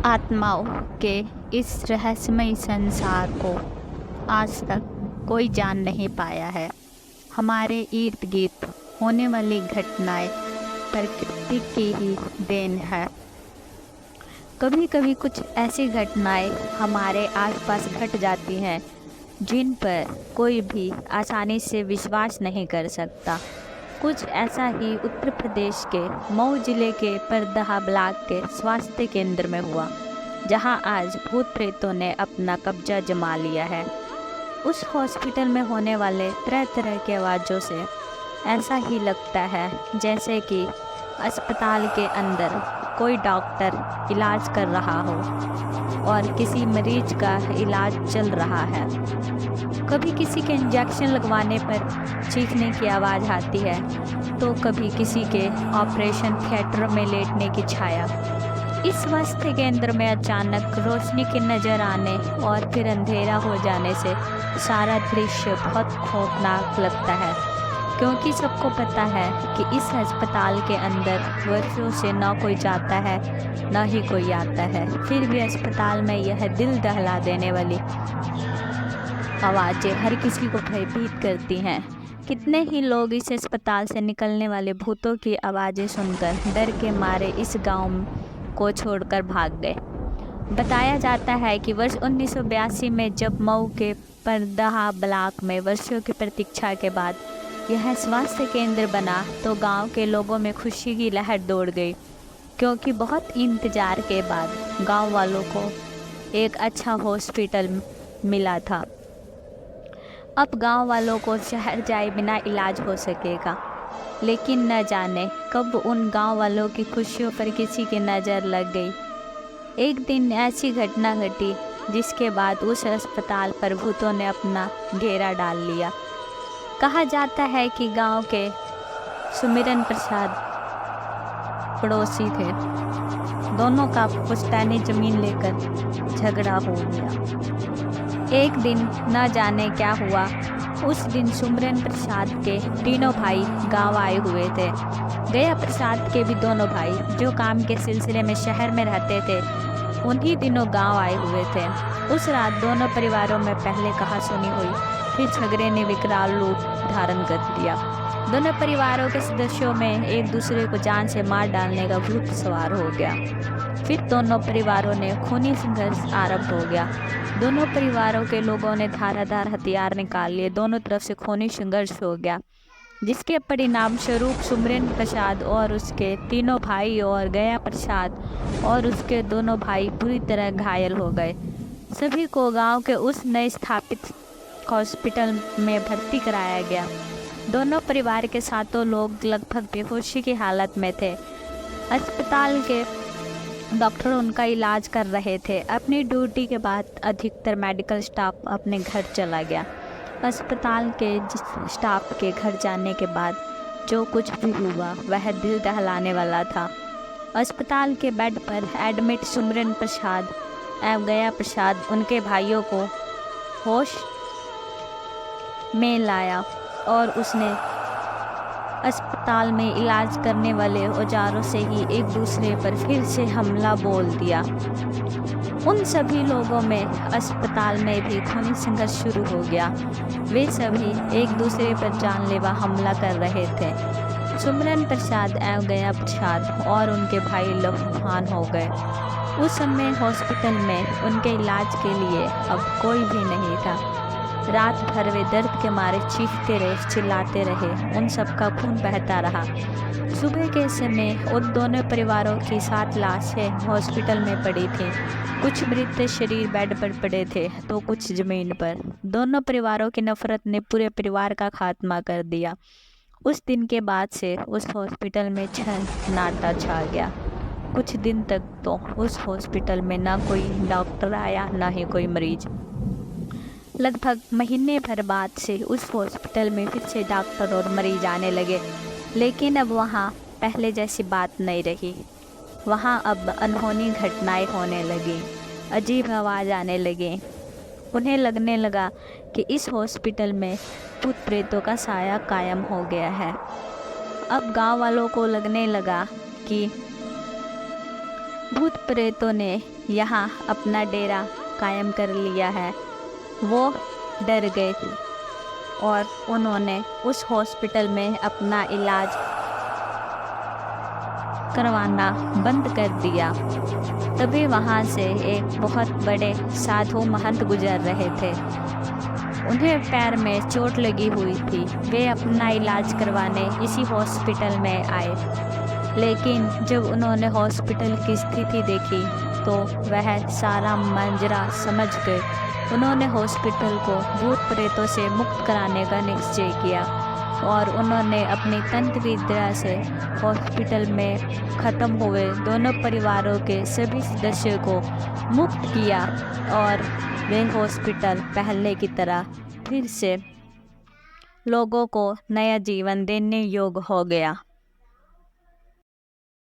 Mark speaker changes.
Speaker 1: आत्माओं के इस रहस्यमय संसार को आज तक कोई जान नहीं पाया है। हमारे इर्द गिर्द होने वाली घटनाएं प्रकृति की ही देन है। कभी कभी कुछ ऐसी घटनाएं हमारे आसपास घट जाती हैं जिन पर कोई भी आसानी से विश्वास नहीं कर सकता। कुछ ऐसा ही उत्तर प्रदेश के मऊ जिले के परदहा ब्लॉक के स्वास्थ्य केंद्र में हुआ, जहां आज भूत प्रेतों ने अपना कब्जा जमा लिया है। उस हॉस्पिटल में होने वाले तरह तरह के आवाज़ों से ऐसा ही लगता है जैसे कि अस्पताल के अंदर कोई डॉक्टर इलाज कर रहा हो और किसी मरीज का इलाज चल रहा है। कभी किसी के इंजेक्शन लगवाने पर चीखने की आवाज़ आती है, तो कभी किसी के ऑपरेशन थिएटर में लेटने की छाया। इस स्वास्थ्य केंद्र में अचानक रोशनी की नज़र आने और फिर अंधेरा हो जाने से सारा दृश्य बहुत खौफनाक लगता है, क्योंकि सबको पता है कि इस अस्पताल के अंदर वर्षों से ना कोई जाता है ना ही कोई आता है। फिर भी अस्पताल में यह दिल दहला देने वाली आवाज़ें हर किसी को भयभीत करती हैं। कितने ही लोग इस अस्पताल से निकलने वाले भूतों की आवाज़ें सुनकर डर के मारे इस गांव को छोड़कर भाग गए। बताया जाता है कि वर्ष 1982 में जब मऊ के परदहा ब्लॉक में वर्षों की प्रतीक्षा के बाद यह स्वास्थ्य केंद्र बना तो गांव के लोगों में खुशी की लहर दौड़ गई, क्योंकि बहुत इंतजार के बाद गांव वालों को एक अच्छा हॉस्पिटल मिला था। अब गांव वालों को शहर जाए बिना इलाज हो सकेगा। लेकिन न जाने कब उन गांव वालों की खुशियों पर किसी की नज़र लग गई। एक दिन ऐसी घटना घटी जिसके बाद उस अस्पताल पर भूतों ने अपना घेरा डाल लिया। कहा जाता है कि गांव के सुमिरन प्रसाद पड़ोसी थे। दोनों का पुश्तैनी जमीन लेकर झगड़ा हो गया। एक दिन न जाने क्या हुआ, उस दिन सुमिरन प्रसाद के तीनों भाई गांव आए हुए थे। गया प्रसाद के भी दोनों भाई जो काम के सिलसिले में शहर में रहते थे, उन्हीं दिनों गांव आए हुए थे। उस रात दोनों परिवारों में पहले कहा सुनी हुई, फिर झगड़े ने विकराल रूप धारण कर लिया। दोनों परिवारों के सदस्यों में एक दूसरे को जान से मार डालने का भूत सवार हो गया। फिर दोनों परिवारों ने खूनी संघर्ष आरंभ हो गया। दोनों परिवारों के लोगों ने धारादार हथियार निकाल लिए। दोनों तरफ से खूनी संघर्ष हो गया, जिसके परिणाम स्वरूप सुमिरन प्रसाद और उसके तीनों भाई और गया प्रसाद और उसके दोनों भाई बुरी तरह घायल हो गए। सभी को गांव के उस नए स्थापित हॉस्पिटल में भर्ती कराया गया। दोनों परिवार के सातों लोग लगभग बेहोशी की हालत में थे। अस्पताल के डॉक्टर उनका इलाज कर रहे थे। अपनी ड्यूटी के बाद अधिकतर मेडिकल स्टाफ अपने घर चला गया। अस्पताल के स्टाफ के घर जाने के बाद जो कुछ भी हुआ वह दिल दहलाने वाला था। अस्पताल के बेड पर एडमिट सुमिरन प्रसाद एवं गया प्रसाद उनके भाइयों को होश में लाया और उसने अस्पताल में इलाज करने वाले औजारों से ही एक दूसरे पर फिर से हमला बोल दिया। उन सभी लोगों में अस्पताल में भी खूनी संघर्ष शुरू हो गया। वे सभी एक दूसरे पर जानलेवा हमला कर रहे थे। सुमिरन प्रसाद एवं गया प्रसाद और उनके भाई लहूलुहान हो गए। उस समय हॉस्पिटल में उनके इलाज के लिए अब कोई भी नहीं था। रात भर वे दर्द के मारे चीखते रहे, चिल्लाते रहे। उन सबका खून बहता रहा। सुबह के समय उन दोनों परिवारों की 7 लाशें हॉस्पिटल में पड़ी थीं। कुछ मृत शरीर बेड पर पड़े थे तो कुछ ज़मीन पर। दोनों परिवारों की नफरत ने पूरे परिवार का खात्मा कर दिया। उस दिन के बाद से उस हॉस्पिटल में सन्नाटा छा गया। कुछ दिन तक तो उस हॉस्पिटल में ना कोई डॉक्टर आया ना ही कोई मरीज। लगभग महीने भर बाद से उस हॉस्पिटल में फिर से डॉक्टर और मरीज आने लगे, लेकिन अब वहाँ पहले जैसी बात नहीं रही। वहाँ अब अनहोनी घटनाएं होने लगी, अजीब आवाज़ आने लगी। उन्हें लगने लगा कि इस हॉस्पिटल में भूत प्रेतों का साया कायम हो गया है। अब गांव वालों को लगने लगा कि भूत प्रेतों ने यहाँ अपना डेरा कायम कर लिया है। वो डर गए और उन्होंने उस हॉस्पिटल में अपना इलाज करवाना बंद कर दिया। तभी वहाँ से एक बहुत बड़े साधु महंत गुजर रहे थे। उन्हें पैर में चोट लगी हुई थी। वे अपना इलाज करवाने इसी हॉस्पिटल में आए, लेकिन जब उन्होंने हॉस्पिटल की स्थिति देखी तो वह सारा मंजरा समझ गए। उन्होंने हॉस्पिटल को भूत प्रेतों से मुक्त कराने का निश्चय किया और उन्होंने अपनी तंत्र विद्या से हॉस्पिटल में ख़त्म हुए दोनों परिवारों के सभी सदस्यों को मुक्त किया और वे हॉस्पिटल पहले की तरह फिर से लोगों को नया जीवन देने योग्य हो गया।